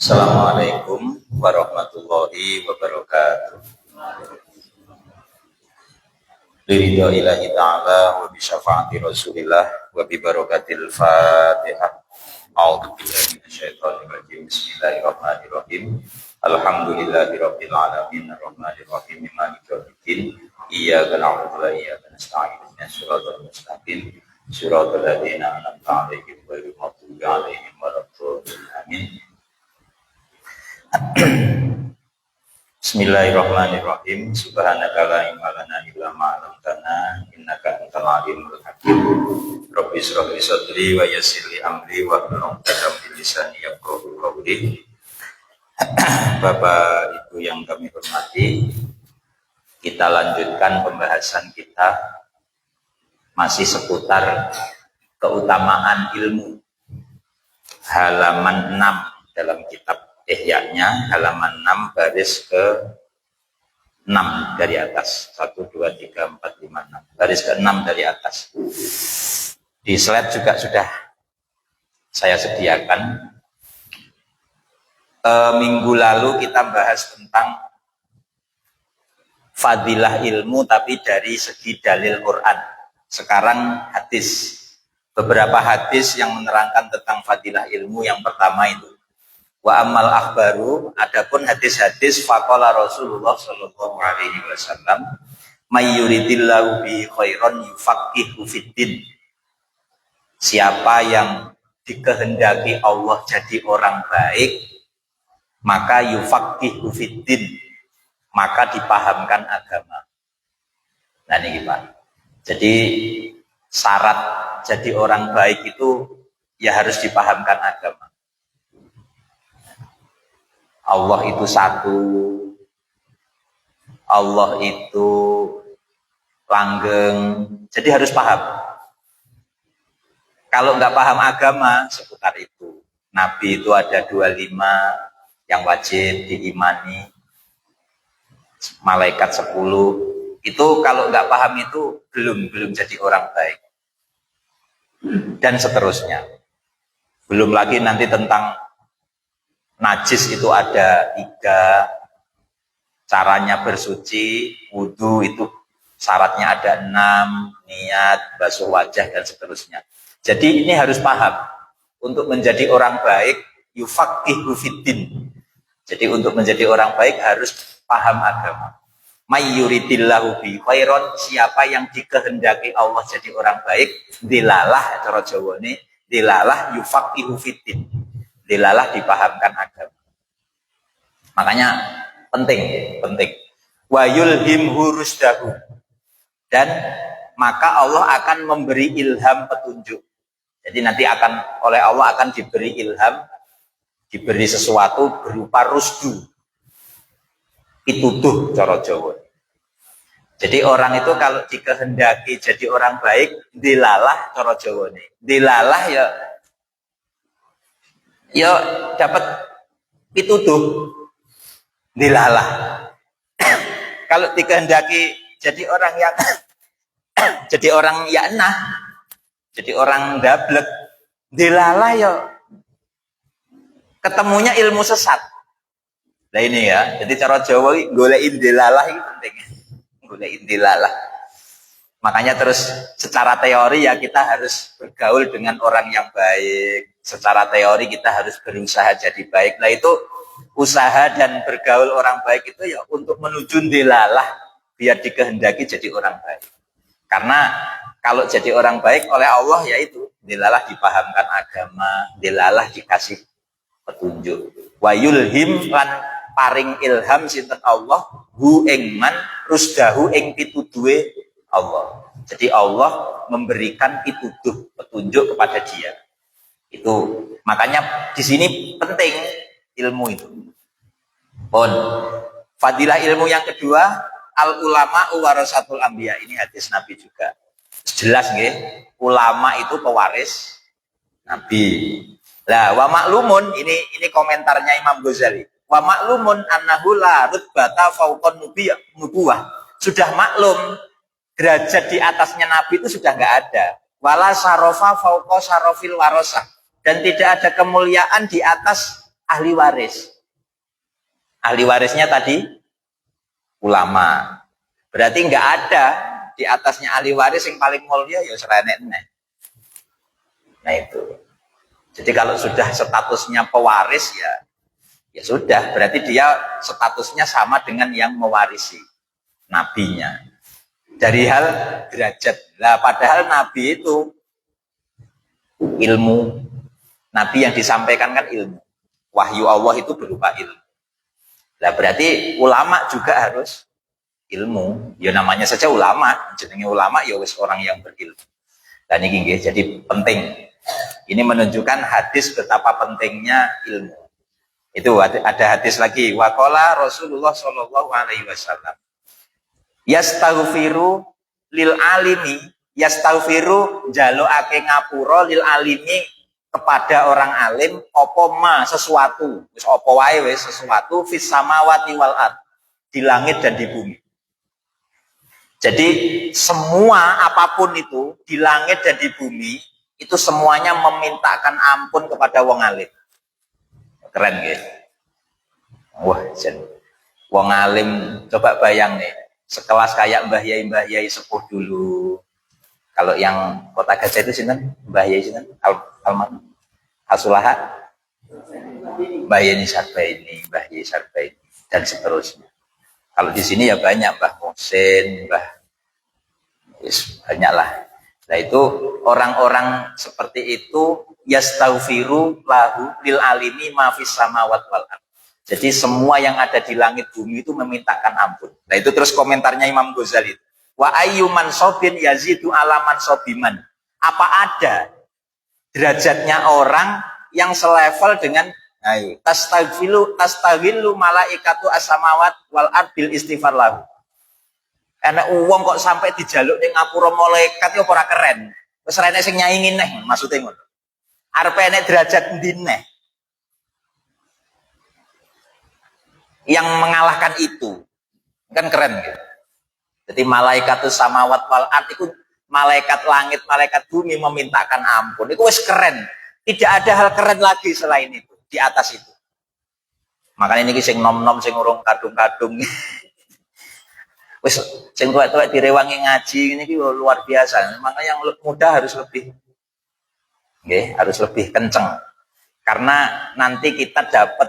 Assalamualaikum warahmatullahi wabarakatuh. Liridho ilahi ta'ala wa bisyafaati rasulillah wa bibarakatil fatihah. A'udzubillahi minasyaitonir rajim. Bismillahirrahmanirrahim. Alhamdulillahi rabbil alamin arrahmanir rahim maliki yaumiddin. Iyyaka na'budu wa iyyaka nasta'in ihdinas siratal mustaqim siratal ladzina an'amta 'alaihim ghairil maghdubi 'alaihim waladdallin. Amin. Bismillahirrahmanirrahim. Subhanaka la ilma lana illa ma 'allamtana innaka antal alimul hakim. Rabbi shrah li sadri wa yassir li amri wa hlul 'uqdatam min lisani yafqahu qawli. Bapak Ibu yang kami hormati, kita lanjutkan pembahasan kita masih seputar keutamaan ilmu. Halaman 6 dalam kitab Ihya-nya, halaman 6 baris ke 6 dari atas. 1, 2, 3, 4, 5, 6. Baris ke 6 dari atas. Di slide juga sudah saya sediakan. Minggu lalu kita bahas tentang fadilah ilmu tapi dari segi dalil Quran. Sekarang hadis. Beberapa hadis yang menerangkan tentang fadilah ilmu. Yang pertama itu wa amal akhbaru, adapun hadis-hadis faqala Rasulullah sallallahu alaihi wasallam may yuridillahu bi khairan yufaqihu fiddin. Siapa yang dikehendaki Allah jadi orang baik, maka yufaqihu fiddin, maka dipahamkan agama. Nah ini Pak. Jadi syarat jadi orang baik itu ya harus dipahamkan agama. Allah itu satu, Allah itu langgeng, jadi harus paham. Kalau nggak paham agama seputar itu, Nabi itu ada 25 yang wajib diimani, malaikat 10, itu kalau nggak paham itu belum jadi orang baik, dan seterusnya. Belum lagi nanti tentang najis itu ada 3, caranya bersuci, wudhu itu syaratnya ada 6, niat, basuh wajah dan seterusnya. Jadi ini harus paham. Untuk menjadi orang baik, yufaqihu fiddin. Jadi untuk menjadi orang baik harus paham agama. May yuridillahu bi khairon, siapa yang dikehendaki Allah jadi orang baik, dilalah cara Jawane, dilalah yufaqihu fiddin. Dilalah dipahamkan agama. Makanya penting. Wa yulhimhu rusdahu, dan maka Allah akan memberi ilham petunjuk. Jadi nanti oleh Allah akan diberi ilham, diberi sesuatu berupa rusdu. Pituduh cara Jawa. Jadi orang itu kalau dikehendaki jadi orang baik, dilalah cara Jawa nih. Dilalah ya dapat pituduh, dilalah. Kalau dikehendaki jadi orang yang jadi orang yaknah, jadi orang dablek, dilalah ya ketemunya ilmu sesat. Nah ini ya, jadi cara Jawa golein dilalah itu penting. Golein dilalah. Makanya terus secara teori ya kita harus bergaul dengan orang yang baik. Secara teori kita harus berusaha jadi baik. Nah itu usaha dan bergaul orang baik itu ya untuk menuju dilalah biar dikehendaki jadi orang baik. Karena kalau jadi orang baik oleh Allah yaitu dilalah dipahamkan agama, dilalah dikasih petunjuk. Wa yulhim lan paring ilham sinten Allah hu ing man rusdahu ing pituduhe Allah. Jadi Allah memberikan petunjuk kepada dia. Itu makanya di sini penting ilmu itu. Fadilah ilmu yang kedua, al ulama warasatul anbiya. Ini hadis Nabi juga. Jelas nggih, ulama itu pewaris Nabi. Lah wa maklumun, ini komentarnya Imam Ghazali. Wa maklumun annahu la rutbata fauqan nubuwah. Sudah maklum derajat di atasnya Nabi itu sudah enggak ada. Wala sarofa fauqa sarofil warasah. dan tidak ada kemuliaan di atas ahli waris. Ahli warisnya tadi ulama. Berarti nggak ada di atasnya ahli waris yang paling mulia ya sereneknya. Nah itu. Jadi kalau sudah statusnya pewaris ya sudah, berarti dia statusnya sama dengan yang mewarisi nabinya. Dari hal derajat. Lah padahal nabi itu ilmu. Nabi yang disampaikan kan ilmu. Wahyu Allah itu berupa ilmu. Lah berarti ulama juga harus ilmu. Ya namanya saja ulama, jenenge ulama ya wis orang yang berilmu. Dan ini nggih, jadi penting. Ini menunjukkan hadis betapa pentingnya ilmu. Itu ada hadis lagi. Waqala Rasulullah sallallahu alaihi wasallam. Yastaghfiru lil alimi, yastaghfiru njalukake ngapura lil alimi kepada orang alim apa ma sesuatu. Wis apa wae wis sesuatu fis samawati wal ard, di langit dan di bumi. Jadi semua apapun itu di langit dan di bumi itu semuanya memintakan ampun kepada wong alim. Keren nggih. Wah, jen. Wong alim coba bayang nih, sekelas kayak Mbah Yai sepuh dulu. Kalau yang Kota Gajah itu sinten? Mbah Yai sinten? Alman Asulaha. Mbah Yai Sarbaini, Mbah Yai Sarbaini dan seterusnya. Kalau di sini ya banyak Mbah Muhsin, Mbah banyak lah. Nah itu orang-orang seperti itu yastaghfiru lahu lil alimi ma fis samawati wal ard. Jadi semua yang ada di langit bumi itu memintakan ampun. Nah itu terus komentarnya Imam Ghazali. Wa ayyu mansobin yazidu ala mansobiman. Apa ada derajatnya orang yang selevel dengan tastaghfilu malaikatu as-samawat wal ard bil istighfar lahu. Enak uang kok sampai dijaluk ning ngapura malaikat ya ora keren. Wis rene sing nyaingi neh maksude ngono. Arep enek derajat endi neh yang mengalahkan itu. Kan keren gitu. Jadi malaikatus samawat wal ard itu malaikat langit, malaikat bumi memintakan ampun. Itu wis keren. Tidak ada hal keren lagi selain itu, di atas itu. Makanya ini sing nom-nom sing urung kadung-kadung. Wis sing tuwek-tuwek direwangi ngaji ini luar biasa. Makanya yang muda harus lebih harus lebih kenceng. Karena nanti kita dapat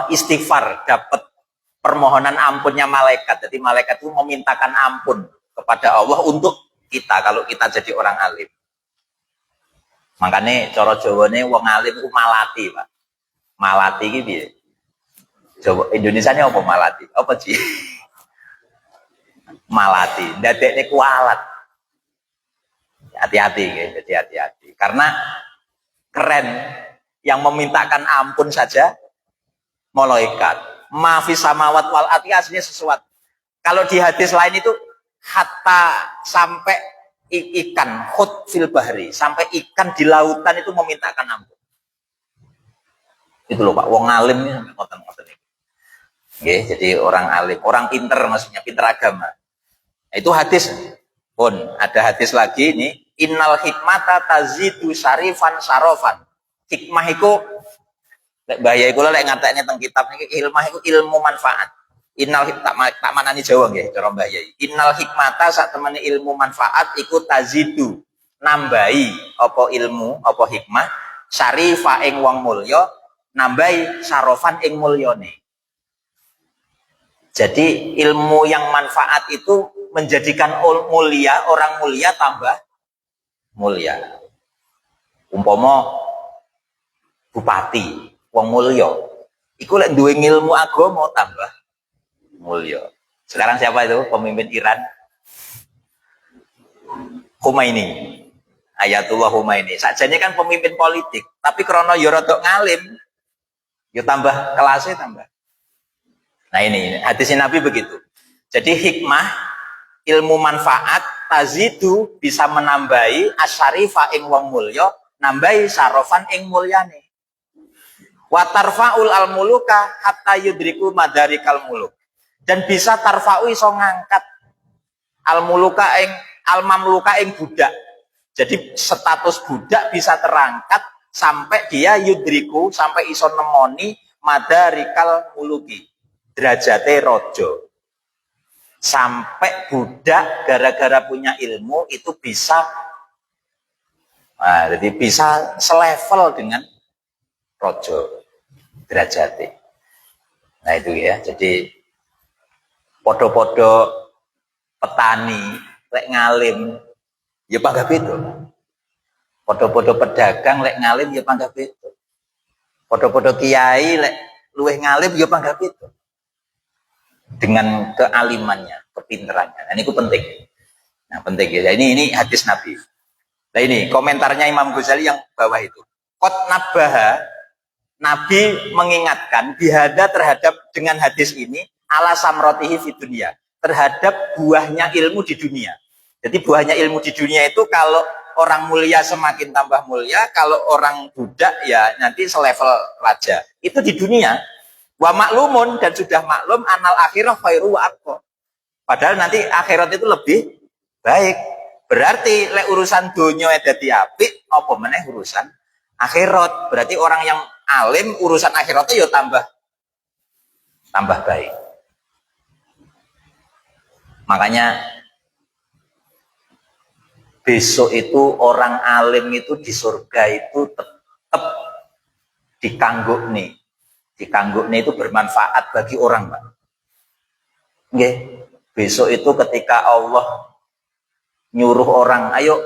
istighfar, dapat permohonan ampunnya malaikat. Jadi malaikat itu memintakan ampun kepada Allah untuk kita kalau kita jadi orang alim. Makanya cara Jawane wong alim itu malati, Pak. Malati iki piye? Jawa Indonesia ini apa malati? Apa sih? Malati, ndadekne kualat. Hati-hati guys, jadi hati-hati. Karena keren yang memintakan ampun saja malaikat. Mafis samawat wal ard aslinya sesuatu. Kalau di hadis lain itu hatta sampai ikan khut fil bahri, sampai ikan di lautan itu memintakan ampun. Itu loh Pak, wong alim ini sampai ngoten-ngoten iki. Nggih, jadi orang alim, orang pinter maksudnya, pinter agama. Nah, itu hadis pun ada hadis lagi ini innal hikmata tazidu syarifan sarofan. Hikmah itu bahaya iku lek ngatekne teng kitab niki ilmah iku ilmu manfaat. Innal tak manani Jawa nggih cara Mbah Yai. Innal hikmata sak temene ilmu manfaat iku tazidu nambahi apa ilmu apa hikmah syarifa ing wong mulya nambahi sarofan ing mulyane. Jadi ilmu yang manfaat itu menjadikan mulia, orang mulia tambah mulia. Umpama bupati, wong mulya, iku lek duwe ilmu agama tambah mulya. Sekarang siapa itu pemimpin Iran? Khomeini. Ayatullah Khomeini. Sajane kan pemimpin politik, tapi krana ya rada ngalim, ya tambah kelasnya tambah. Nah ini hadis Nabi begitu. Jadi hikmah ilmu manfaat tazidu bisa menambahi asyarifa ing wong mulya nambahi sarofan ing mulyane wa tarfaul al muluka hatta yudriku madarikal muluk dan bisa tarfa'u iso ngangkat al muluka ing al mamluka ing budak. Jadi status budak bisa terangkat sampai dia yudriku, sampai iso nemoni madarikal muluki, derajate rojo. Sampai budak gara-gara punya ilmu itu bisa, nah, jadi bisa selevel dengan rojo derajate. Nah itu ya, jadi podo-podo petani lek ngalim ya panggah beda. Podo-podo pedagang lek ngalim ya panggah beda. Podo-podo kiai lek luweh ngalim ya panggah beda. Dengan kealimannya, kepinterannya. Nah, ini penting. Nah, penting ya. Ini hadis Nabi. Nah, ini komentarnya Imam Ghazali yang bawah itu. Qad nabaha, Nabi mengingatkan bihada terhadap dengan hadis ini ala samrotihi fi dunia, terhadap buahnya ilmu di dunia. Jadi buahnya ilmu di dunia itu kalau orang mulia semakin tambah mulia, kalau orang budak ya nanti selevel raja. Itu di dunia. Wa maklumun, dan sudah maklum anal akhirah khairu wa abqa. Padahal nanti akhirat itu lebih baik. Berarti lek urusan dunia dadi apik, apa meneh urusan akhirat. Berarti orang yang alim urusan akhiratnya ya tambah baik. Makanya besok itu orang alim itu di surga itu tetap dikangguk nih. Dikangguknya itu bermanfaat bagi orang, Pak. Nggih. Besok itu ketika Allah nyuruh orang, ayo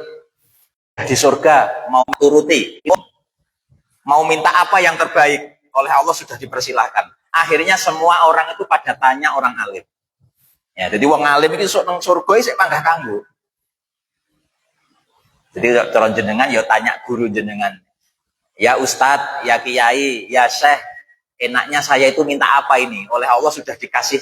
di surga mau turuti, mau minta apa yang terbaik, oleh Allah sudah dipersilahkan. Akhirnya semua orang itu pada tanya orang alim. Ya, jadi wong alim itu sok nang surga sik panggah kanggo. Jadi cara jenengan ya tanya guru jenengan. Ya Ustadz, ya Kiai, ya Syekh, enaknya saya itu minta apa ini? Oleh Allah sudah dikasih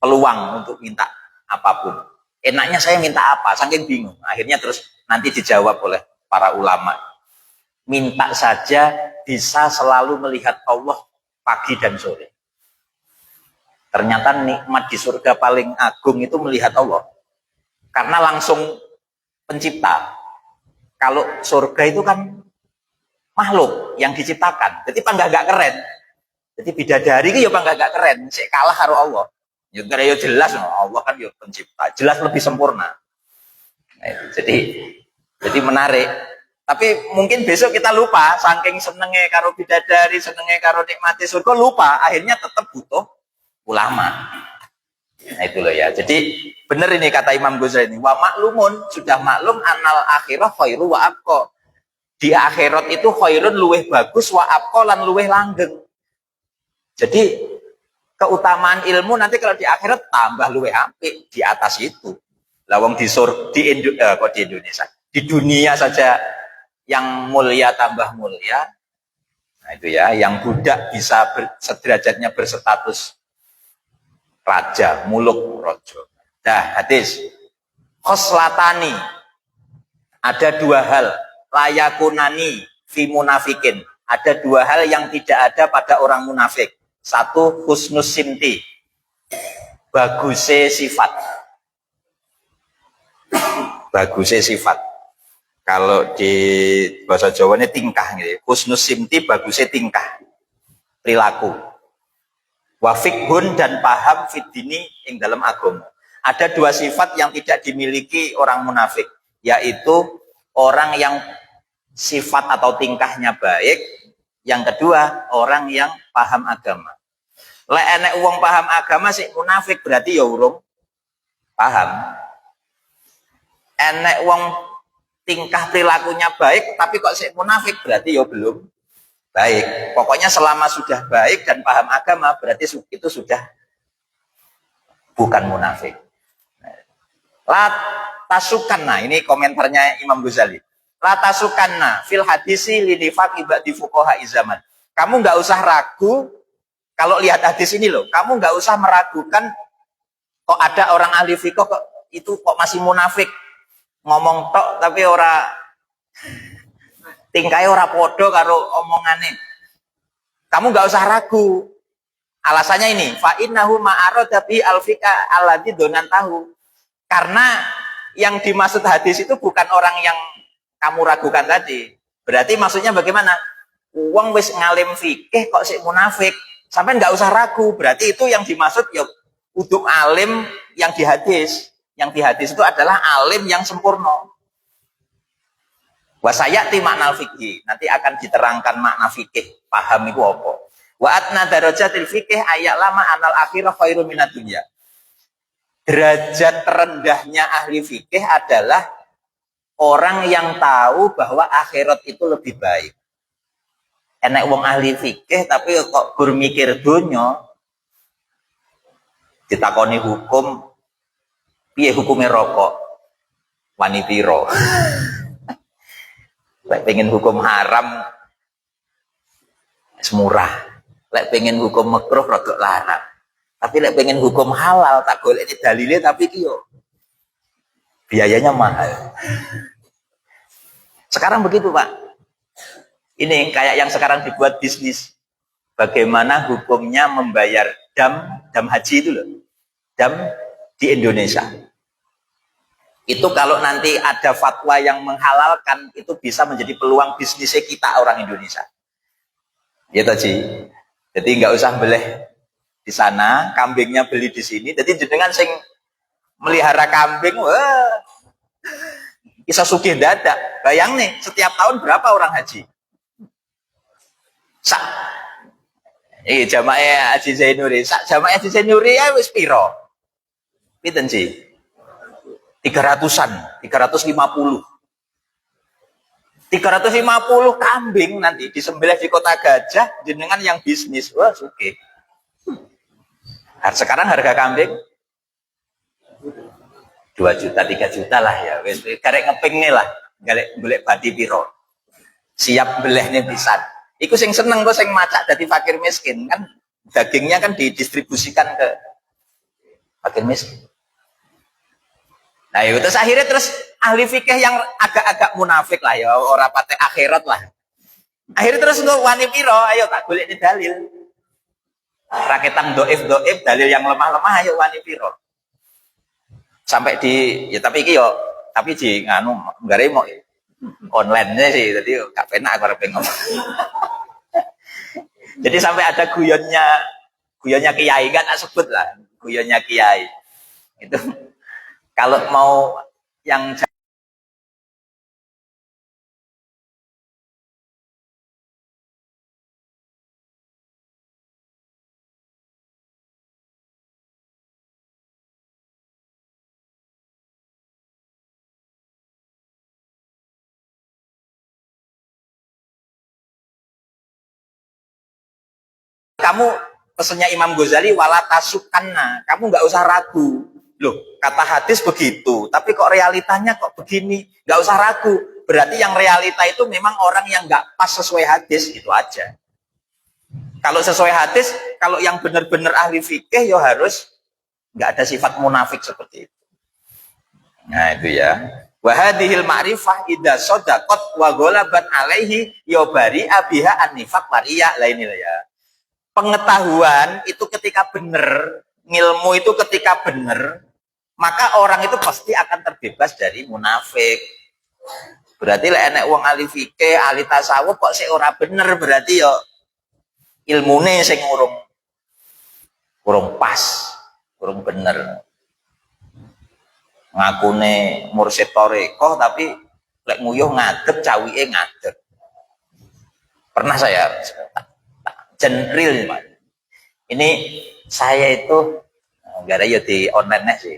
peluang untuk minta apapun. Enaknya saya minta apa? Saking bingung. Akhirnya terus nanti dijawab oleh para ulama. Minta saja bisa selalu melihat Allah pagi dan sore. Ternyata nikmat di surga paling agung itu melihat Allah. Karena langsung pencipta. Kalau surga itu kan makhluk yang diciptakan. Jadi panggah gak keren. Jadi bidadari itu ya panggah gak keren. Saya kalah karo Allah. Ya karena ya jelas, Allah kan ya pencipta. Jelas lebih sempurna. Nah, jadi menarik. Tapi mungkin besok kita lupa. Saking senengnya karo bidadari, senengnya karo nikmati surga, lupa. Akhirnya tetap butuh ulama. Nah itu loh ya. Jadi benar ini kata Imam Ghazali ini. Wa maklumun, sudah maklum anal akhirah khairu wa abqa. Di akhirat itu khairun luweh bagus, wa abqa lan luweh langgeng. Jadi keutamaan ilmu nanti kalau di akhirat tambah luweh apik di atas itu. Lawang di Indonesia. Di dunia saja yang mulia tambah mulia. Nah itu ya, yang budak bisa sederajatnya berstatus raja, muluk rojo. Nah, hadis khoslatani, ada dua hal, layakunani fi munafikin, ada dua hal yang tidak ada pada orang munafik. Satu, husnus simti, bagusnya sifat. Bagusnya sifat. Kalau di bahasa Jawa ini tingkah gitu. Husnus simti, bagusnya tingkah, perilaku. Wafikhun, dan paham fitini yang dalam agama. Ada dua sifat yang tidak dimiliki orang munafik, yaitu orang yang sifat atau tingkahnya baik. Yang kedua, orang yang paham agama. Lek enek wong paham agama sik munafik berarti ya urung paham. Enek wong tingkah perilakunya baik tapi kok sik munafik berarti ya belum baik. Pokoknya selama sudah baik dan paham agama berarti itu sudah bukan munafik. La tasukanna, ini komentarnya Imam Ghazali. La tasukanna fil hadisi linifaqi ba'di fuqaha zaman. Kamu nggak usah ragu kalau lihat hadis ini loh. Kamu nggak usah meragukan kok ada orang ahli fikih kok itu kok masih munafik. Ngomong tok tapi ora tingkai ora podo karo omongane. Kamu nggak usah ragu. Alasannya ini, fa innahu ma'arada bi alfika alladzi donan tahu. Karena yang dimaksud hadis itu bukan orang yang kamu ragukan tadi. Berarti maksudnya bagaimana? Uang wis ngalim fikih kok sik munafik. Sampai nggak usah ragu. Berarti itu yang dimaksud ya untuk alim yang di hadis. Yang di hadis itu adalah alim yang sempurna. Wasayati makna fikih. Nanti akan diterangkan makna fikih. Paham itu apa? Wa atna darajatil fikih ayat lama anal akhirah khairu minad dunya. Derajat terendahnya ahli fikih adalah orang yang tahu bahwa akhirat itu lebih baik. Enak wong ahli fikih tapi kok gur mikir dunya, ditakoni hukum, piye hukumnya rokok, wani piro. Lek pengen hukum haram semurah, lek pengen hukum makruh rodok larang. Tapi lek pengen hukum halal tak golek ini dalilnya tapi kiyo biayanya mahal. Sekarang begitu Pak. Ini kayak yang sekarang dibuat bisnis. Bagaimana hukumnya membayar dam haji itu loh. Dam di Indonesia. Itu kalau nanti ada fatwa yang menghalalkan, itu bisa menjadi peluang bisnisnya kita orang Indonesia. Ya tadi. Jadi nggak usah beleh di sana, kambingnya beli di sini. Jadi dengan sing melihara kambing, wah, bisa sugih dadak. Bayang nih, setiap tahun berapa orang haji? Sak jamaah Haji Zainuri, sak jamaah Haji Zainuri ya wis piro? Pinten sih? 300-an, 350. 350 kambing nanti disembelih di Kota Gajah jenengan yang bisnis. Wah, oke. Sekarang harga kambing 2 juta, 3 juta lah ya. Wis karek ngeping lah, golek badi piro. Siap belehnya pisan. Iku sing seneng kok sing macak dadi fakir miskin kan dagingnya kan didistribusikan ke fakir miskin. Nah, itu terus akhirnya ahli fikih yang agak-agak munafik lah ya, ora pate akhirat lah. Akhirnya terus untuk wani piro, ayo tak golek ini dalil. Raketang doif dalil yang lemah-lemah ayo wani piro. Sampai di ya tapi iki yo tapi di nganu nggare mau online sih, jadi gak penak aku arep ngomong. Jadi sampai ada guyonnya kiai kan sebut lah, guyonnya kiai. Itu kalau mau yang kamu pesennya Imam Ghazali wala tasukanna, kamu nggak usah ragu. Loh, kata hadis begitu, tapi kok realitanya kok begini? Nggak usah ragu. Berarti yang realita itu memang orang yang nggak pas sesuai hadis, itu aja. Kalau sesuai hadis, kalau yang benar-benar ahli fikih ya harus nggak ada sifat munafik seperti itu. Nah itu ya. Wahadihil ma'rifah idza sadaqat wa ghalabat alaihi yobari abiha an-nifaq wariya lainil ya. Pengetahuan itu ketika benar, ilmu itu ketika benar, maka orang itu pasti akan terbebas dari munafik. Berarti lah enek wong ahli fikih, ahli tasawuf kok sik ora bener, berarti yo ilmune sing urung pas, urung bener. Ngakune mursyid thariqah tapi lek nguyuh ngadeg cawike ngadeg. Pernah saya generil Pak. Ini saya itu enggak ada ya di online sih.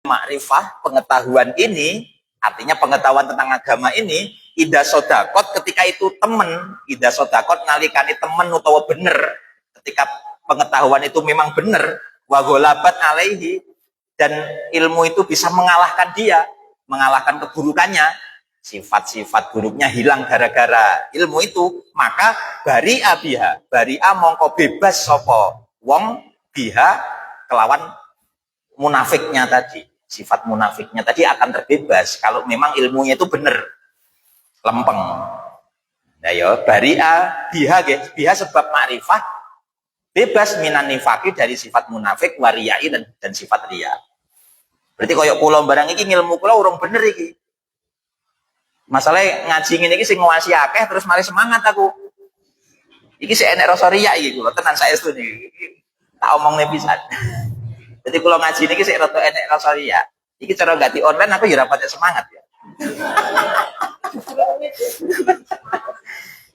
Makrifah, pengetahuan ini, artinya pengetahuan tentang agama ini, ida sodakot ketika itu temen, ida sodakot nalikani temen utawa bener, ketika pengetahuan itu memang bener, wagolabat alaihi, dan ilmu itu bisa mengalahkan dia, mengalahkan keburukannya, sifat-sifat buruknya hilang gara-gara ilmu itu, maka bari'a biha, bari'a mongko bebas sopo wong biha kelawan munafiknya tadi, sifat munafiknya tadi akan terbebas kalau memang ilmunya itu benar, lempeng. Nah ya, bari'a biha, biha sebab makrifah bebas minan nifaki dari sifat munafik, wariyai dan sifat riya. Berarti koyok kula barang iki ngilmu kula urung bener iki. Masalahnya ngaji ngene iki sing nguwasi akeh terus mari semangat aku. Iki sik enek rasa riya iki kula tenan saestu niki. Tak omongne pisan. Jadi kalau ngaji niki sik rada enek rasa riya. Iki cara ganti online aku ya ora semangat ya.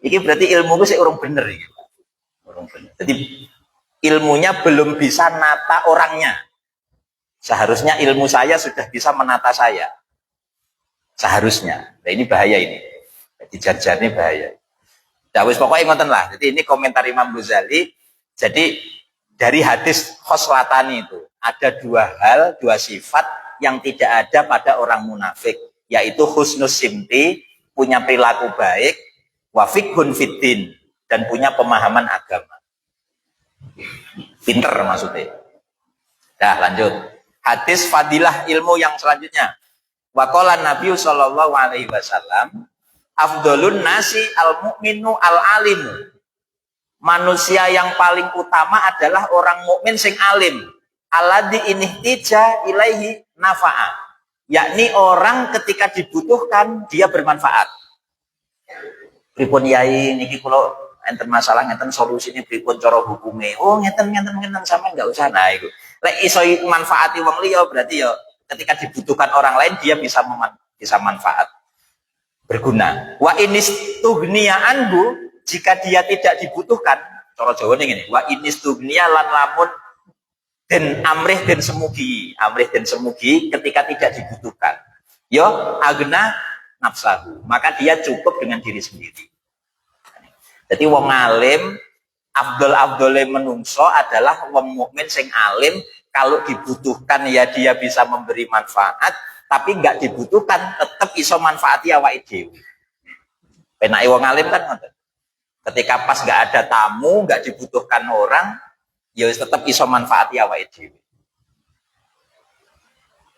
Iki berarti ilmuku sik urung bener iki. Urung bener. Jadi ilmunya belum bisa nata orangnya. Seharusnya ilmu saya sudah bisa menata saya. Seharusnya. Nah ini bahaya ini. Jadi jar-jarnya bahaya. Nah wis pokoknya ngoten lah. Jadi ini komentar Imam Ghazali. Jadi dari hadis khoslatani itu ada dua hal, dua sifat yang tidak ada pada orang munafik, yaitu husnus simti, punya perilaku baik, wafiqhun fiddin, dan punya pemahaman agama. Pinter maksudnya. Nah lanjut. Hadis fadilah ilmu yang selanjutnya. Waqala Nabi sallallahu alaihi wasallam, afdolun nasi al-mu'minu al-alimu. Manusia yang paling utama adalah orang mukmin sing alim. Alladzi inihtija ilaihi nafa'a. Yakni orang ketika dibutuhkan dia bermanfaat. Pripun yai niki kula enten masalah ngeten solusine pripun cara hukume. Oh ngeten sampean enggak usah nah iku. Lek iso manfaati wong liya berarti ya ketika dibutuhkan orang lain dia bisa manfaat. Berguna. Wa inistughniya anhu, jika dia tidak dibutuhkan, cara Jawa ini, wa inistughniya lan lamun den amrih den semugi ketika tidak dibutuhkan. Yo agna nafsahu, maka dia cukup dengan diri sendiri. Jadi wong alim afdol-afdole menungso adalah wong mukmin sing alim, kalau dibutuhkan ya dia bisa memberi manfaat, tapi nggak dibutuhkan tetap iso manfaati awake dhewe. Penake wong alim kan ngoten. Ketika pas nggak ada tamu, nggak dibutuhkan orang, ya tetap iso manfaati awake dhewe.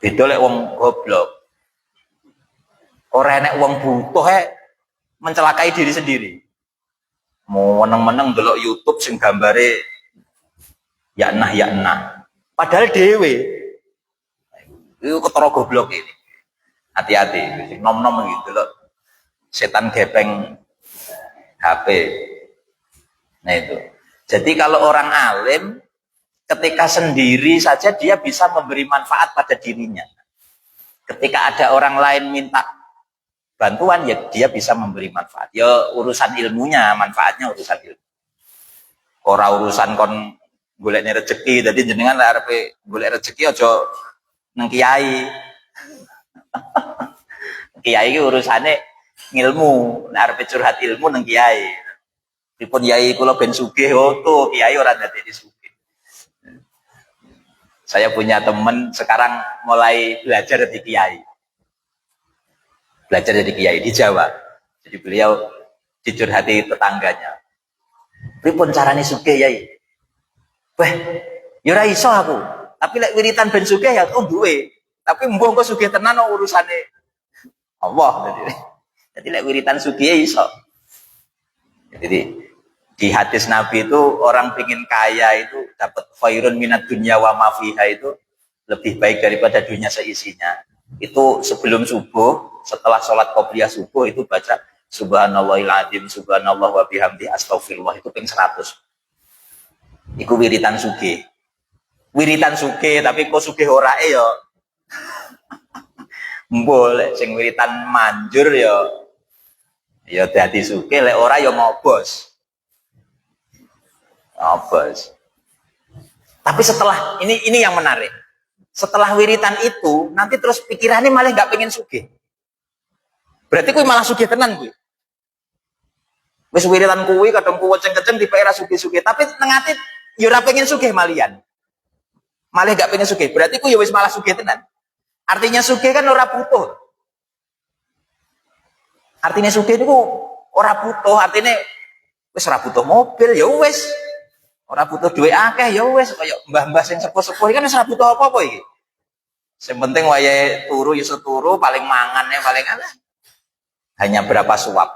Beda lek wong goblok. Ora enek wong butuh mencelakai diri sendiri. Mau meneng-meneng delok YouTube sing gambare ya nah. Padahal dhewe itu ketara goblok ini. Hati-hati, nom-nom gitu loh. Setan gepeng HP. Nah itu. Jadi kalau orang alim ketika sendiri saja dia bisa memberi manfaat pada dirinya. Ketika ada orang lain minta bantuan ya dia bisa memberi manfaat. Ya urusan ilmunya, manfaatnya urusan ilmu. Ora urusan kon golekne rezeki, dadi jenengan lek arep golek rezeki aja nang kiai. Kiai iki urusane ngilmu, nek arep curhat ilmu nang kiai. Dipun yai kula ben sugih, oh tuh kiai ora dadekne sugih. Saya punya teman sekarang mulai belajar dari kiai. Belajar dari kiai di Jawa. Jadi beliau dicurhati tetangganya. Pripun carane sugih yai? Weh, ya ora iso aku. Tapi lek wiritan ben sugih ya aku duwe. Tapi mbok kok sugih tenan urusane Allah. Jadi lek wiritan sugih iso. Jadi di hadis Nabi itu orang pingin kaya itu dapat khairun minad dunya wa ma fiha, itu lebih baik daripada dunia seisinya. Itu sebelum subuh, setelah sholat qobliyah subuh itu baca subhanallahil adzim, subhanallah wa bihamdi, astagfirullah, itu ping 100. Iku wiritan sugih. Wiritan sugih tapi kok sugih ora ya. Mbok sing wiritan manjur ya dadi sugih, lek ora ya ngobos. Ngobos. Tapi setelah ini yang menarik. Setelah wiritan itu, nanti terus pikirannya malah nggak pengen sugih. Berarti kuwi malah sugih tenan kuwi. Wis wiritan kuwi kadang ku keceng-keceng di era sugih-sugih, tapi nang ati ya ora pengen sugih malian. Malah nggak pengen sugih. Berarti ku ya wis malah sugih tenan. Artinya sugih kan ora butuh. Artinya sugih niku ora butuh, artinya wis ora butuh mobil ya wis. Ora butuh duit akeh ya wis, kaya mbah-mbah sing sepuh-sepuh kan wis ora butuh apa-apa iki. Sing penting wayahe turu ya turu, paling mangannya paling ana. Hanya berapa suap.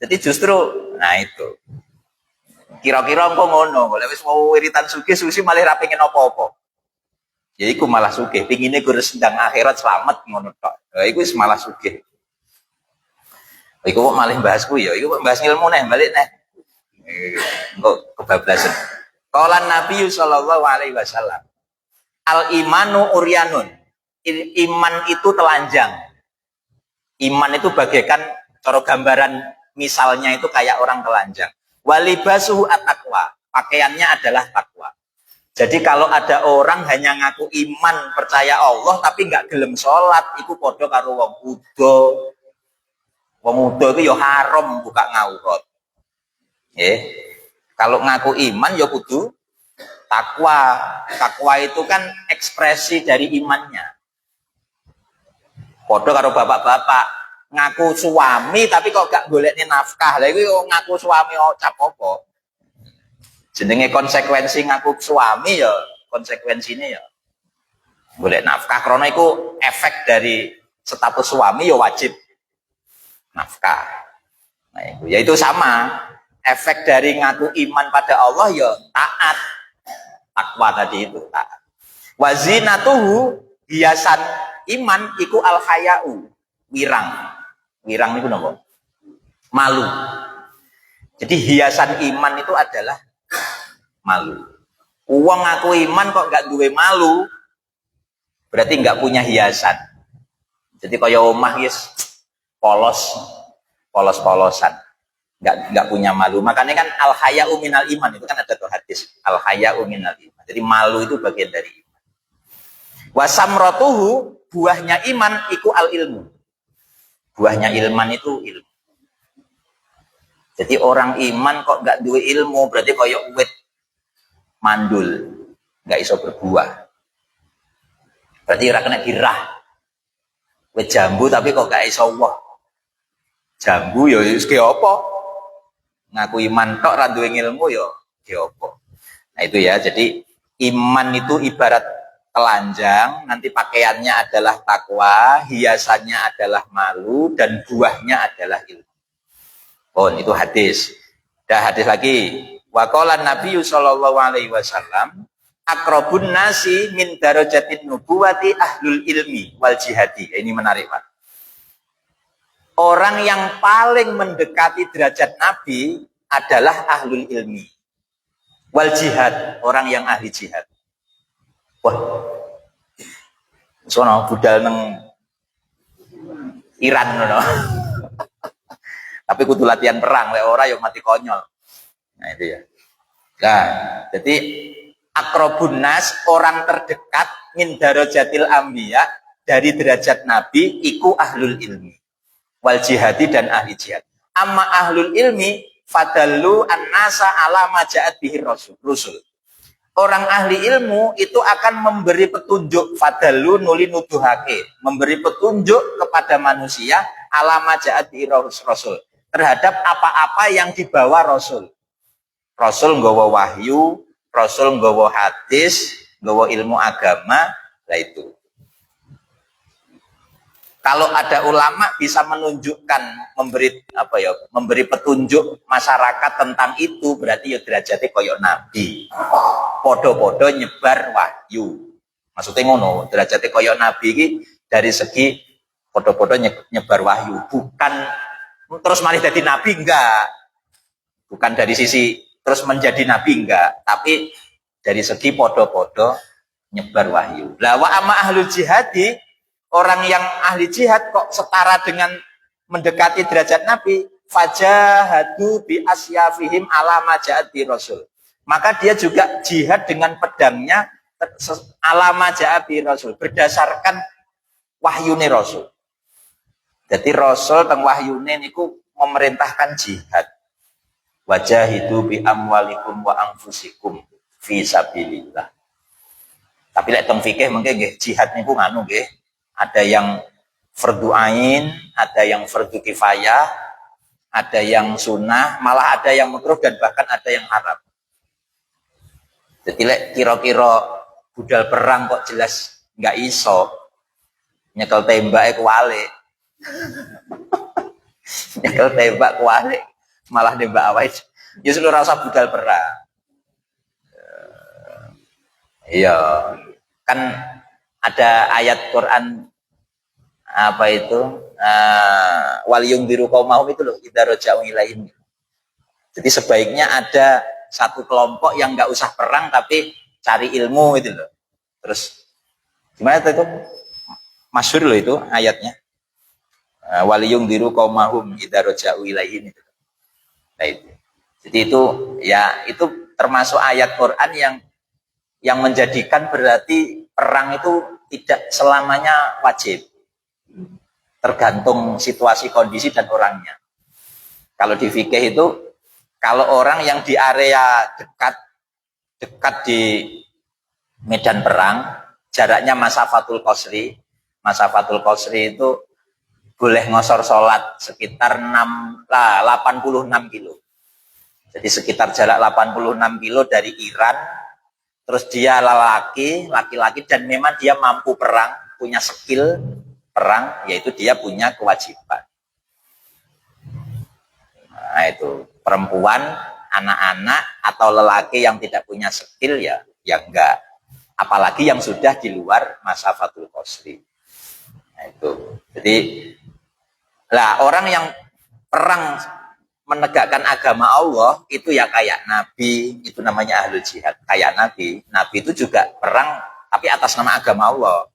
Jadi justru nah itu. Kira-kira engko ngono, lek wis mau wiritan sugih susi malah ra pengen apa-apa. Ya iku malah sugih, pingine gur sedang akhirat selamat ngono tok. Lah iku wis malah sugih. Iku kok malah bahasku ya, iku bahas ilmu neh balik neh. Engko kebablasan. Qala Nabi sallallahu alaihi wasallam, al imanu uryanun. Iman itu telanjang. Iman itu bagaikan cara gambaran misalnya itu kayak orang telanjang. Walibasuhu at-taqwa. Pakaiannya adalah takwa. Jadi kalau ada orang hanya ngaku iman percaya Allah tapi nggak gelem sholat, itu podo karo wong udo. Wong udo itu ya haram buka ngaurat. Kalau ngaku iman ya kudu takwa. Takwa itu kan ekspresi dari imannya. Podo karo bapak-bapak ngaku suami tapi kok gak golekne nafkah. Lah iku ngaku suami cap apa? Jenenge konsekuensi ngaku suami ya konsekuensinya ya golek nafkah, karena itu efek dari status suami ya wajib nafkah. Nah itu ya itu sama efek dari ngaku iman pada Allah ya taat, takwa tadi itu taat. Wazinatuhu, hiasan iman iku al hayau, wirang itu napa? Malu. Jadi hiasan iman itu adalah malu. Uang ngaku iman kok gak duwe malu, berarti gak punya hiasan. Jadi kaya omah guys, polos-polosan, gak punya malu. Makanya kan al haya'u minal iman, itu kan ada tuh hadis al haya'u minal iman. Jadi malu itu bagian dari iman. Wasamrotuhu, buahnya iman iku al ilmu. Buahnya ilman itu ilmu. Jadi orang iman kok gak duwe ilmu, berarti kaya wit mandul, gak iso berbuah. Berarti ora kena dirah. Wit jambu tapi kok gak iso woh. Jambu ya wis ki apa? Ngaku iman tok ra duwe ilmu ya ki apa. Nah itu ya, jadi iman itu ibarat telanjang, nanti pakaiannya adalah takwa, hiasannya adalah malu, dan buahnya adalah ilmu. Oh, itu hadis. Ada hadis lagi. Wa qala Nabi sallallahu alaihi wasallam, aqrabun nasi min darajatin nubuwati ahlul ilmi wal jihadi. Ini menarik, Pak. Orang yang paling mendekati derajat Nabi adalah ahlul ilmi wal jihad, orang yang ahli jihad. Wah. Sono budal nang Iran ngono. Tapi kudu latihan perang, lek ora ya mati konyol. Nah itu ya. Nah, jadi akrobun nas, orang terdekat min darajatil anbiya, dari derajat nabi iku ahlul ilmi wal jihadi, dan ahli jihad. Amma ahlul ilmi fadallu an-nasa ala ma ja'at bihi rusul. Orang ahli ilmu itu akan memberi petunjuk, fadallu nuli nuduhake, memberi petunjuk kepada manusia ala ma ja'at bihi rasul, terhadap apa-apa yang dibawa Rasul. Rasul nggawa wahyu, Rasul nggawa hadis, nggawa ilmu agama, lah itu. Kalau ada ulama bisa menunjukkan, memberi petunjuk masyarakat tentang itu, berarti ya derajatnya koyok nabi. Podo-podo nyebar wahyu. Maksudnya ngono, derajatnya koyok nabi ini dari segi podo-podo nyebar wahyu, bukan terus malah jadi nabi, enggak. Bukan dari sisi terus menjadi nabi, enggak. Tapi dari segi podo-podo nyebar wahyu. Lah wa amma ahlul jihadi, orang yang ahli jihad kok setara dengan mendekati derajat nabi, fajahadu bi asyafihim ala ma ja'at bi rasul. Maka dia juga jihad dengan pedangnya alama ja'abi rasul, berdasarkan wahyune rasul. Jadi rasul teng wahyune niku memerintahkan jihad. Wajahidu bi amwalikum wa anfusikum fi sabilillah. Tapi lek teng fikih mengke nggih jihad niku nganu nggih, ada yang fardu ain, ada yang fardu kifayah, ada yang sunnah, malah ada yang makruh dan bahkan ada yang haram. Jadi lek kira-kira budal perang kok jelas nggak iso nyekel tembak kuwalik. Nyekel tembak kuwalik malah nembak awake. Ya seluruh rasa budal perang. Iya, kan ada ayat Quran apa itu? Waliyung biru kaumahum itu loh, idza raja'u ilaihim. Jadi sebaiknya ada satu kelompok yang nggak usah perang tapi cari ilmu itu loh. Terus gimana itu? Masyhur loh itu ayatnya. Waliyung biru kaumahum idza raja'u ilaihim itu. Nah itu. Jadi itu ya itu termasuk ayat Quran yang menjadikan berarti perang itu tidak selamanya wajib. Tergantung situasi, kondisi dan orangnya. Kalau di fikih itu kalau orang yang di area dekat di medan perang, jaraknya masafatul qasri. Masafatul qasri itu boleh ngosor sholat sekitar 86 kilo. Jadi sekitar jarak 86 kilo dari Iran. Terus dia laki-laki dan memang dia mampu perang, punya skill perang, yaitu dia punya kewajiban. Nah itu perempuan, anak-anak atau lelaki yang tidak punya skill ya enggak. Apalagi yang sudah di luar masafatul qasri. Nah itu. Jadi orang yang perang menegakkan agama Allah itu ya kayak Nabi, itu namanya ahlul jihad. Kayak Nabi itu juga perang tapi atas nama agama Allah.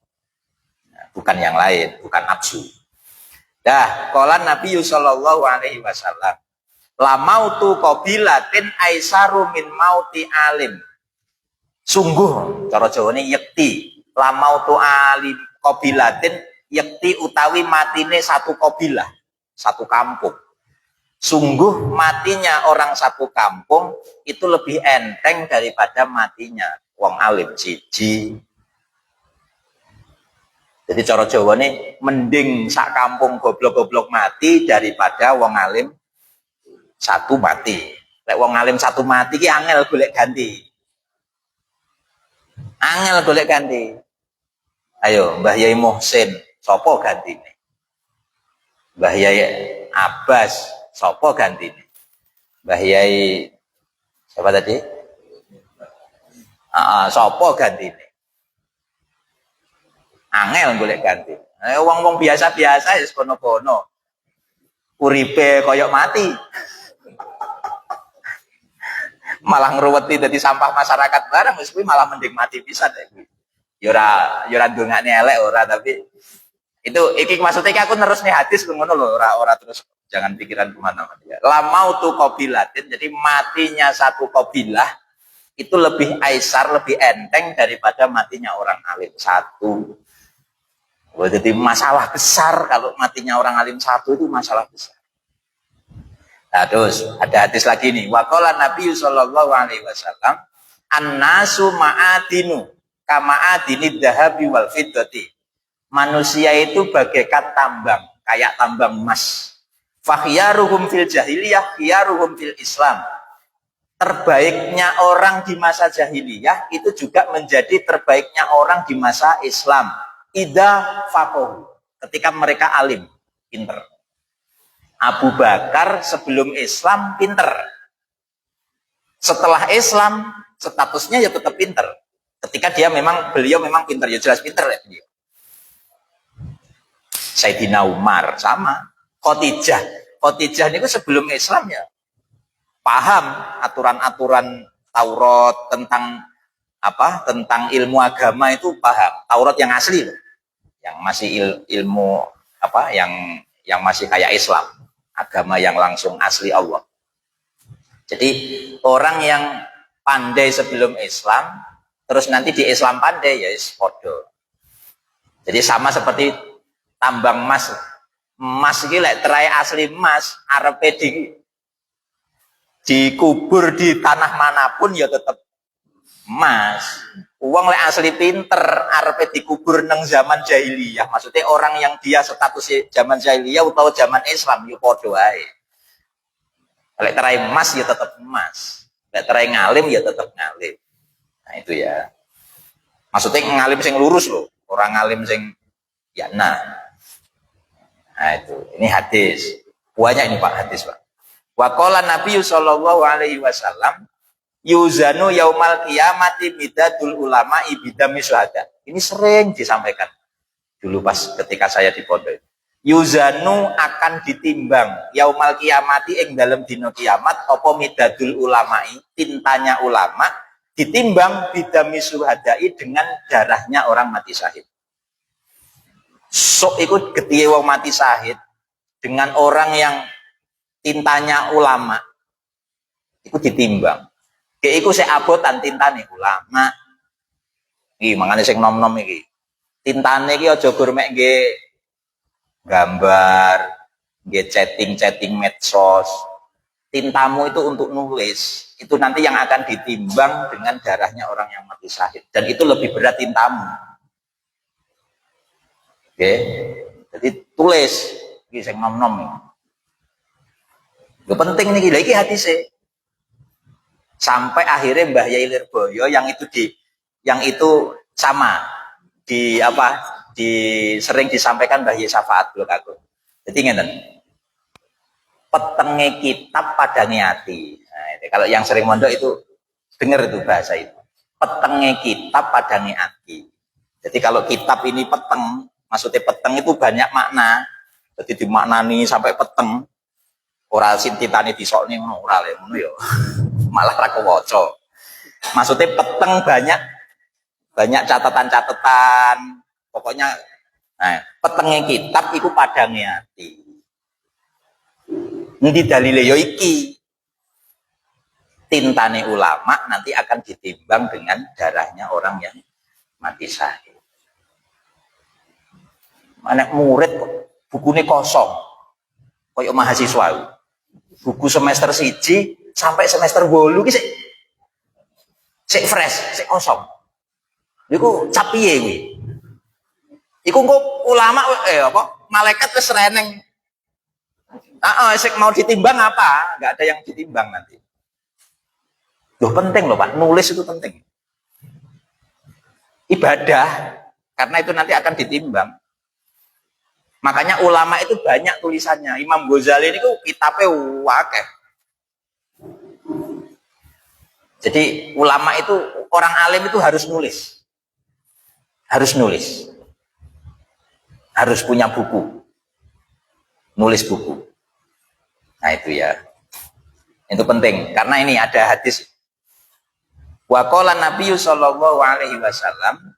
Bukan yang lain, bukan nafsu. Qala Nabi sallallahu alaihi wasallam, la mautu qabilatin aisaru min mauti alim. Sungguh cara Jawane yekti, la mautu alim qabilatin, yekti utawi matine satu qabilah, satu kampung. Sungguh matinya orang satu kampung itu lebih enteng daripada matinya wong alim siji. Jadi cara Jawa nih mending sak kampung goblok-goblok mati daripada wong alim satu mati. Lek wong alim satu mati ki angel golek ganti. Angel golek ganti. Ayo Mbah Yai Muhsin, sapa gantine? Mbah Yai Abbas, sapa gantine? Mbah Yai siapa tadi? Sapa gantine? Angel golek ganti. Wong-wong biasa-biasa ya kono-kono. Uripe koyok mati. Malah ngruweti dadi sampah masyarakat barang wis kuwi malah mending mati pisan ya. Ya ora ndongane elek ora, tapi itu iki maksudnya aku nerus nih hadis ngono lho, ora terus jangan pikiran kemana-mana ya. Lamautu qabilatin, jadi matinya satu qabilah itu lebih aisar, lebih enteng daripada matinya orang alim satu. Jadi masalah besar kalau matinya orang alim satu itu masalah besar. Nah, terus ada hadis lagi nih. Waqala Nabi sallallahu alaihi wasallam, "An-nasu ma'adinu kama adinid dahabi wal fiddati." Manusia itu bagaikan tambang, kayak tambang emas. Fakhiyaruhum fil jahiliyah, khiyaruhum fil Islam. Terbaiknya orang di masa jahiliyah itu juga menjadi terbaiknya orang di masa Islam. Ida faqahu, ketika mereka alim, pinter. Abu Bakar sebelum Islam pinter. Setelah Islam statusnya ya tetap pinter. Ketika beliau memang pinter, ya jelas pinter ya beliau. Sayyidina Umar sama. Khadijah itu sebelum Islam ya paham aturan-aturan Taurat tentang ilmu agama itu paham. Taurat yang asli loh. Yang masih ilmu yang masih kayak Islam, agama yang langsung asli Allah. Jadi orang yang pandai sebelum Islam terus nanti di Islam pandai ya podo. Jadi sama seperti tambang emas. Emas iki lek terai asli emas arepe dikubur di tanah manapun ya tetap emas. Uang lek asli pinter arepe dikubur neng zaman jahiliyah. Maksudnya orang yang dia status zaman jahiliyah atau zaman Islam ya podo ae. Lek terai emas ya tetap emas. Lek terai ngalim ya tetap ngalim. Nah itu ya. Maksudnya ngalim sing lurus loh, orang ngalim sing ya nah itu ini hadis banyak ini Pak hadis Pak. Wa qala Nabi sallallahu alaihi wasallam yuzanu yaumal qiyamati bidadul ulama ibidami syuhada. Ini sering disampaikan dulu pas ketika saya di pondok. Yuzanu akan ditimbang yaumal qiyamati ing dalam dina kiamat apa midadul ulama'i tintanya ulama ditimbang bidami syuhada'i dengan darahnya orang mati syahid. Sok ikut getihe wong mati syahid dengan orang yang tintanya ulama itu ditimbang. Kayak iku sik abotan tintane ulama. Iki mangane sing nom-nom iki. Tintane iki aja gur mek nggih gambar, nggih chatting-chatting medsos. Tintamu itu untuk nulis. Itu nanti yang akan ditimbang dengan darahnya orang yang mati syahid dan itu lebih berat tintamu. Oke, jadi tulis, ini sing nom-nom. Itu penting nih, lagi hati sih. Sampai akhirnya Mbah Yai Lirboyo yang itu sama sering disampaikan Mbah Yai Syafaat Blok Agung. Jadi ngeten. Petenge kitab padange ati. Nah, kalau yang sering mondok itu dengar itu bahasa itu. Petenge kitab padange ati. Jadi kalau kitab ini peteng, maksudnya peteng itu banyak makna. Jadi dimaknani sampai peteng. Ora sintitane disokne ngono ora le ngono ya. Malah ra kewaca. Maksudnya peteng banyak catatan-catatan. Pokoknya petenge kitab iku padange ati. Endi dalile ya iki. Tintane ulama nanti akan ditimbang dengan darahnya orang yang mati syahid. Anak murid bukunya kosong kayak mahasiswa buku semester 1 sampai semester 8 ki sik fresh, sik kosong. Iku capiye kuwi? Iku kok ulama malaikat wis reneng. Sik mau ditimbang apa? Enggak ada yang ditimbang nanti. Loh penting loh Pak, nulis itu penting. Ibadah karena itu nanti akan ditimbang. Makanya ulama itu banyak tulisannya. Imam Ghazali ini kitabnya wakeh. Jadi ulama itu, orang alim itu harus nulis. Harus nulis. Harus punya buku. Nulis buku. Nah itu ya. Itu penting. Karena ini ada hadis. Wa qala Nabi sallallahu alaihi wasallam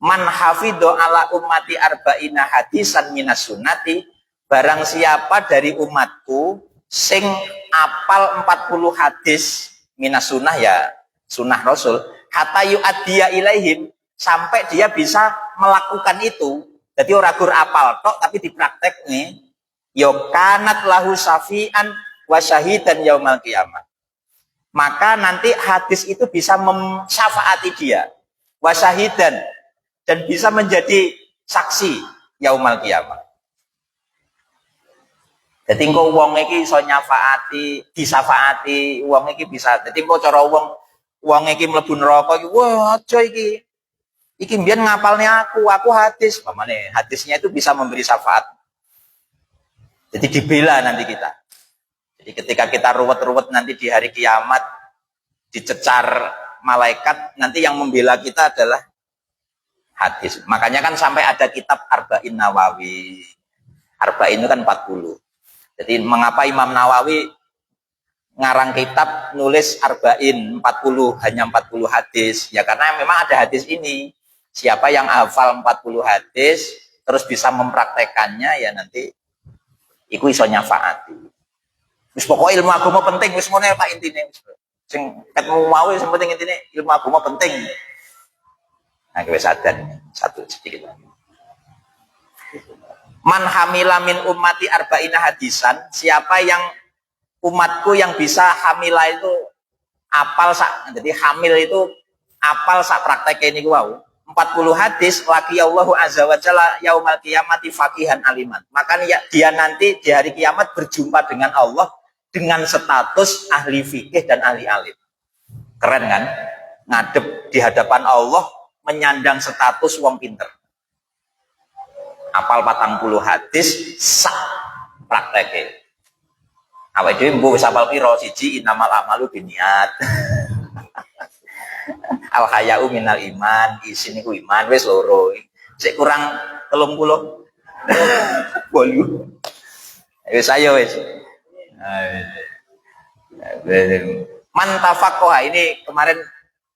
man hafidho ala ummati arba'ina hadisan minas sunnati, barang siapa dari umatku sing apal 40 hadis minas sunnah ya sunnah Rasul hatta yu'addiya ilaihim, sampai dia bisa melakukan itu. Jadi orang gur apal tok tapi diprakteknya yo kanat lahu safian wa syahidan yaumal qiyamah. Maka nanti hadis itu bisa mensyafaati dia wa syahidan, dan bisa menjadi saksi yaumal qiyamah. Jadi engko wong iki iso nyafaati, disafaati, wong iki bisa. Jadi engko cara wong iki mlebu neraka iki, wah aja iki. Iki mbiyen ngapalne aku hadis. Pamane hadisnya itu bisa memberi syafaat. Jadi dibela nanti kita. Jadi ketika kita ruwet-ruwet nanti di hari kiamat dicecar malaikat, nanti yang membela kita adalah hadis. Makanya kan sampai ada kitab Arba'in Nawawi. Arba'in itu kan 40. Jadi mengapa Imam Nawawi ngarang kitab nulis Arba'in 40, hanya 40 hadis? Ya karena memang ada hadis ini. Siapa yang hafal 40 hadis terus bisa mempraktekannya, ya nanti iku iso nyafaati. Wis pokok ilmu agama penting, wis ngono Pak intine. Sing ketemu mau sing penting intine ilmu agama penting. Nah, kowe sadar satu sedikit. Man hamila min ummati arba'ina hadisan, siapa yang umatku yang bisa hamilah itu apal sak, jadi hamil itu apal sak praktek ini wow. 40 hadis laki Allah azza wa jalla yaumal qiyamati faqihan aliman. Maka dia nanti di hari kiamat berjumpa dengan Allah dengan status ahli fikih dan ahli alim. Keren kan? Ngadep di hadapan Allah menyandang status wong pinter. Apal 40 hadis sak prakteke. Awake dhewe mbuh wis apal pira? Siji innamal a'malu binniat. Al haya'u minal iman, isin iku iman wis loro. Sik kurang 30. Bolu. Wis ayo wis. Man tafaqaha, ini kemarin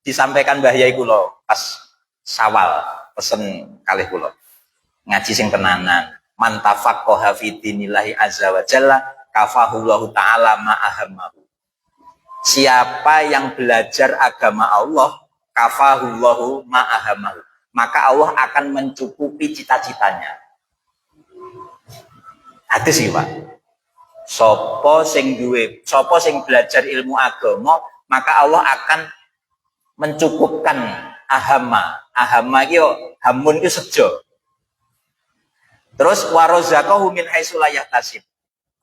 disampaikan Mbah Yai kula pas Syawal, pesen kalih kula. Ngaji sing tenanan. Man tafaqaha fi dinillahi azza wa jalla kafahullahu ta'ala ma ahammahu. Siapa yang belajar agama Allah, kafahullahu ma ahammahu, maka Allah akan mencukupi cita-citanya. Hadis iki, Pak. Sopo sing belajar ilmu agama, maka Allah akan mencukupkan ahama. Ahama iki hamun iki sejo. Terus warazaqahu min haitsu la yahtasib.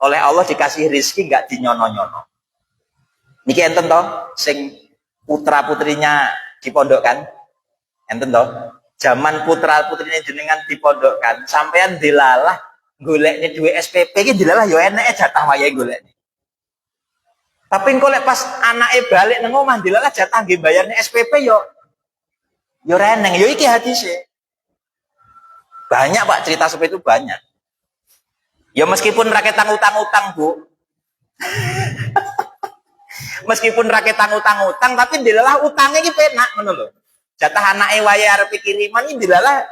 Oleh Allah dikasih rezeki enggak dinyono-nyono. Niki enten to sing putra-putrinya dipondokkan. Enten to? Zaman putra-putrinya jenengan dipondokkan, sampean dilalah golekne duwe SPP iki dilalah ya eneke jatah wayahe golekne. Tapi engko lek pas anake balik nang omah dilalah jatah nggih bayarne SPP yo reneng. Yo iki hadise. Banyak Pak cerita seperti itu banyak. Ya meskipun rakyat utang-utang Bu. Meskipun rakyat utang-utang tapi dilalah utangnya iki penak ngono lho. Jatah anake wayahe arep kiriman iki dilalah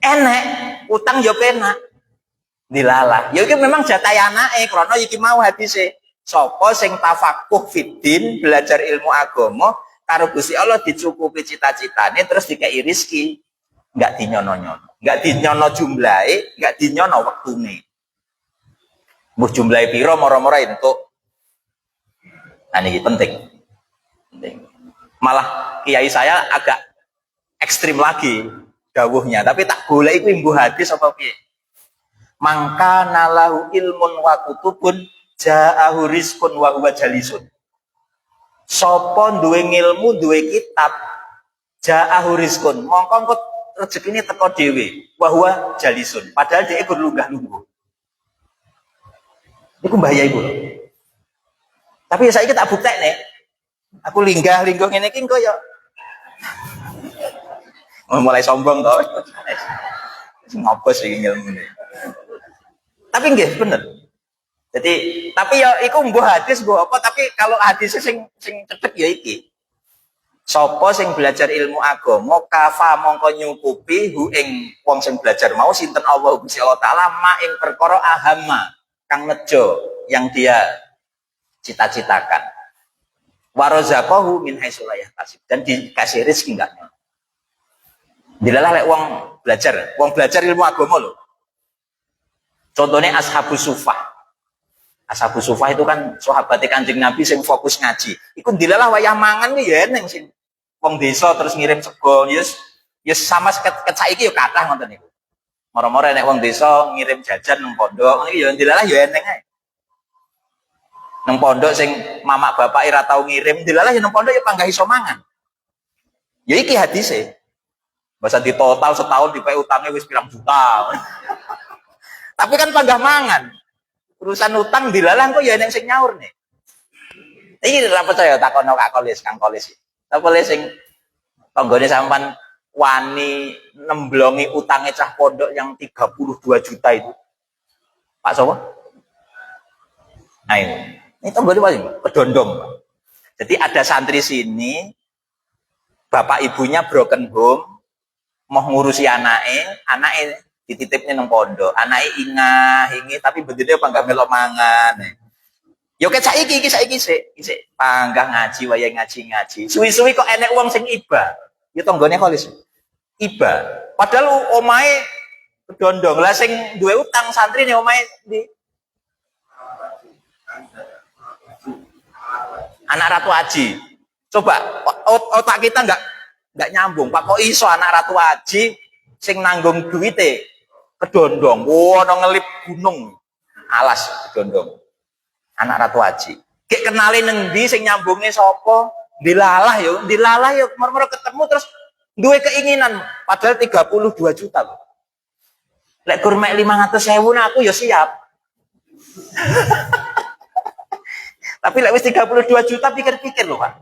enek, utang yo penak. Dilalah. Ya iki memang jatah anake krana iki mau hadise. Sapa sing tafakuh fiddin, belajar ilmu agama karo Gusti Allah dicukupi cita-citane terus dikei rezeki. Enggak dinyono-nyono. Enggak dinyono jumlahe, enggak dinyono wektune. Mbuh jumlahe pira moro-moro entuk. Nah ini penting. Malah kiai saya agak ekstrim lagi dawuhnya, tapi tak golek iku imbuh hadis apa piye. Mangka nalahu ilmun wa kutubun ja'ahu rizqun wa huwa jalisun. Sapa duwe ilmu, duwe kitab, ja'ahu rizqun, mongko engko rezekine teko dhewe, wa huwa jalisun. Padahal dhek berlunggah-lungguh. Iku bahaya iku lho. Tapi saiki tak buktekne. Aku linggah-lingguh ngene iki engko ya mulai sombong to. Ngopos iki ilmune. Tapi nggih bener. Jadi tapi ya iku mbuh hadis mbuh apa, tapi kalau hadisnya sing cedhek ya iki. Sapa sing belajar ilmu agama kafa mongko nyukupi hu ing wong sing belajar mau sinten Allah Gusti Allah taala ma ing perkara ahamma kang nejo yang dia cita-citakan. Warazaqahu min haitsu la yahtasib, dan dikasih rezeki enggak. Dilalah lek wong belajar ilmu agama lho. Contohnya Ashabus Sufah. Ashabus Sufah itu kan sahabat Kanjeng Nabi sing fokus ngaji. Iku dilalah wayah mangan ki ya eneng sing wong desa terus ngirim sego, yes sama ket saiki yo kathah ngoten niku. Moro-moro nek wong desa ngirim jajan nang pondok, iki yo dilalah yo eneng ae. Nang pondok sing mamak bapak ora tau ngirim, dilalah yo nang pondok yo panggah iso mangan. Ya iki hadise. Masa di total setahun dipae utangnya wis pirang juta. Tapi kan panggah mangan. Urusan utang dilalah kok ya nek sing nyaur nih. Iki ora percaya takono Kak Kolis, Kang Kolis. Kang Kolis sing tanggane sampean wani nemblongi utangnya cah pondok yang 32 juta itu. Pak sapa? Nah ini tanggane paling kedondong. Jadi ada santri sini, bapak ibunya broken home, mau ngurusi anake dititipnya nang pondok, anake ingi tapi bedene apa enggak melok mangan. Yo ket saiki sik panggah ngaji wayahe ngaji. Suwi-suwi kok enek wong sing iba. Ya tanggane Kholis. Iba. Padahal omahe kedondong. Lah sing duwe utang santri nih omahe di anak Ratu Haji. Coba otak kita nggak nyambung. Pak kok iso anak Ratu Haji sing nanggung duwite kedondong. Ono ngelip gunung. Alas kedondong. Anak Ratu Haji. Kayak kenalin ngendi sing nyambungnya sapa? Dilalah yo moro-moro ketemu terus duwe keinginan padahal 32 juta loh. Lek kurmek 500.000 nah aku ya siap. Tapi lek wis 32 juta pikir-pikir loh, Pak.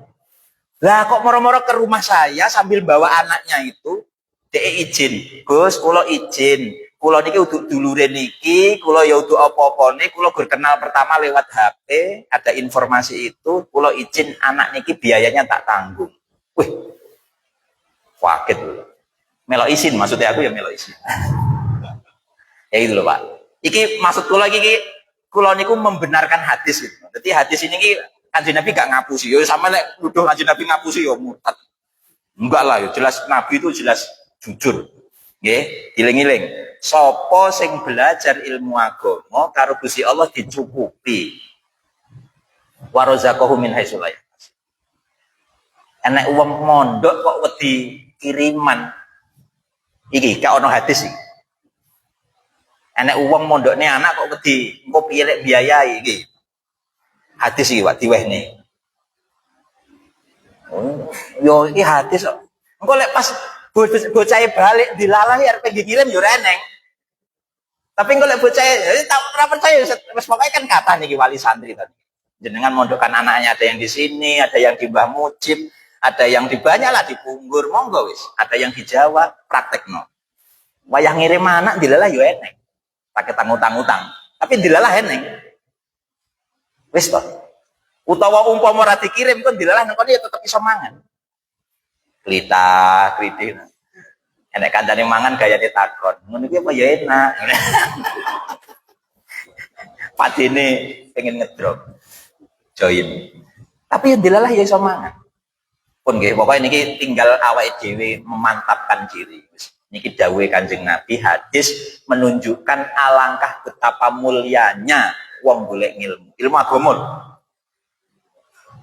Lah kok moro-moro ke rumah saya sambil bawa anaknya itu, dhek izin. Gus, kula izin. Kula niki uduk dulure niki, kula ya uduk apa-apane, kula gur kenal pertama lewat HP, ada informasi itu, kula izin anak niki biayanya tak tanggung. Wih. Kaget loh. Melok izin maksudnya aku ya melok izin. Ya itu loh, Pak. Iki maksud kula iki kula niku membenarkan hadis gitu. Jadi hadis ini ki Kanjeng Nabi gak ngapusi. Yo sama lek nuduh Kanjeng Nabi ngapusi yo murtad. Enggak lah, yo jelas Nabi itu jelas jujur. Nggih, diling-iling. Sapa sing belajar ilmu agama karo Gusti Allah dicukupi. Wa razaqahu min haitsu la yahtasib. Enek wong mondok kok wedi kiriman. Iki gak ono hadis iki. Enek wong mondokne anak kok wedi engko piye lek biayai iki. Hadis iki Pak diwehne. Oh, yo iki hadis kok. Engko lek pas bocah balik dilalahi arep ngirim yo reneng. Tapi engko lek bocah tak ora percaya wis pokoke kan kata niki wali santri tadi. Jenengan mondokkan anaknya ada yang di sini, ada yang di Mbah Mujib, ada yang di banyak lah di Punggur, monggo wis. Ada yang di Jawa, praktekno. Wayah ngirim anak dilalah yo eneng. Pakai tangutang-utang. Tapi dilalah eneng. Wis toh. Utawa umpama ora dikirim kon dilalah nang kono ya tetep iso mangan. Klita, kritik. Enek kancane mangan gaya ditakon. Ngono iki apa ya enak. Padine pengen ngedrop. Join. Tapi yang dilalah ya iso mangan. Pun nggih, pokoke niki tinggal awake dhewe memantapkan diri. Niki dawuhe Kanjeng Nabi, hadis menunjukkan alangkah betapa mulianya wong golek ilmu agama.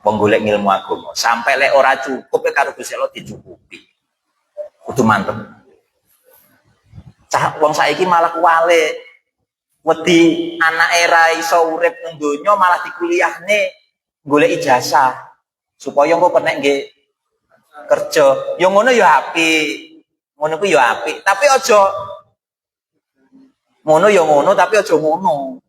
Wong golek ilmu agama sampai lek ora cukup karo Gusti Allah dicukupi. Kudu mantep. Cah wong saiki malah kuwale. Wedi anake ra iso urip nang donya malah dikuliahne golek ijazah supaya engko kena nggih kerja. Yo ngono yo apik. Ngono ku yo apik, tapi aja ngono yo ngono tapi aja ngono.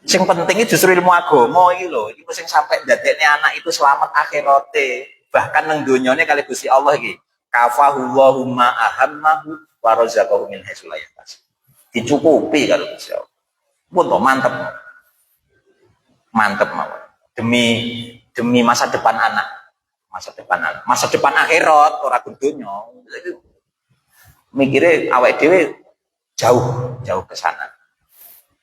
Sing penting justru ilmu agama iki lho, iki sing sampai ndadekne anak itu selamat akhirate, bahkan nang donyane kali Gusti Allah iki. Kafahullahu ma ahammahu wa razaqahu min haitsu la yahtasib. Dicukupi karo Gusti Allah. Pun to mantep. Mantep mawon. Demi masa depan anak. Masa depan akhirat ora donya. Mikire awake dhewe jauh ke sana.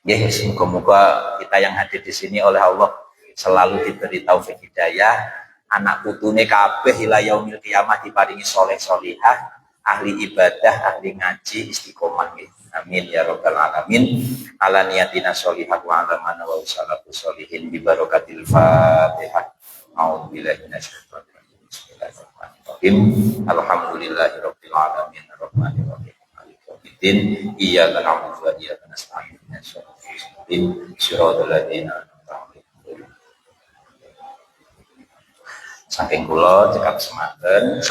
Ya, semoga kita yang hadir di sini oleh Allah selalu diberi taufik hidayah, anak putune kabeh ila yaumil qiyamah diparingi soleh solihah, ahli ibadah, ahli ngaji, istiqomah. Amin ya rabbal alamin. Ala niyatina sholihah wa ala mana wa salatu sholihin bi barakatil Fatihah. A'udzubillahi minasyaitonir rajim. Bismillahirrahmanirrahim. Alhamdulillahirabbil alamin arrahmanir rahim. Iyyaka na'budu wa iyyaka nasta'in. Shiratal ladzina an'amta 'alaihim. Saking kula cekap semanten